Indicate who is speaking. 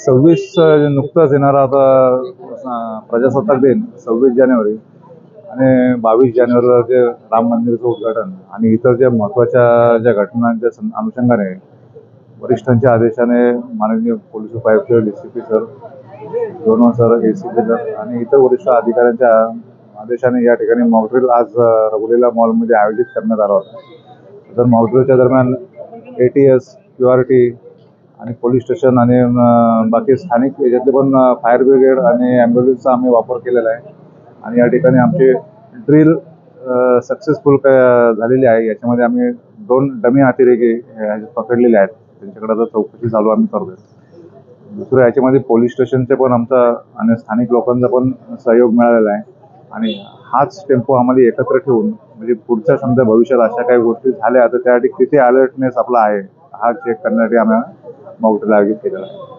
Speaker 1: 26 नुकताच येणारा आता प्रजासत्ताक दिन 26 जानेवारी आणि 22 जानेवारीला जे राम मंदिराचं उद्घाटन आणि इतर ज्या महत्त्वाच्या ज्या घटनांच्या अनुषंगाने वरिष्ठांच्या आदेशाने माननीय पोलीस उपायुक्त DCP सर, दोनों सर, ACP सर आणि इतर वरिष्ठ अधिकाऱ्यांच्या आदेशाने या ठिकाणी मॉकड्रिल आज रघुलीला मॉलमध्ये आयोजित करण्यात आला होता. तर मॉकड्रिलच्या दरम्यान ATS, QRT आणि पोलीस स्टेशन आणि बाकी स्थानिक याच्यातले पण फायर ब्रिगेड आणि ॲम्ब्युलन्सचा आम्ही वापर केलेला आहे. आणि या ठिकाणी आमचे ड्रिल सक्सेसफुल झालेली आहे. याच्यामध्ये आम्ही 2 डमी अतिरेकी पकडलेले आहेत. त्यांच्याकडे आता चौकशी चालू आम्ही करतोय. दुसरं याच्यामध्ये पोलीस स्टेशनचे पण आमचा आणि स्थानिक लोकांचा पण सहयोग मिळालेला आहे. आणि हाच टेम्पो आम्हाला एकत्र ठेवून म्हणजे पुढच्या समजा भविष्यात अशा काही गोष्टी झाल्या तर त्यासाठी किती अलर्टनेस आपला आहे हा चेक करण्यासाठी आम्ही मॉकड्रिल आयोजित केलेला आहे.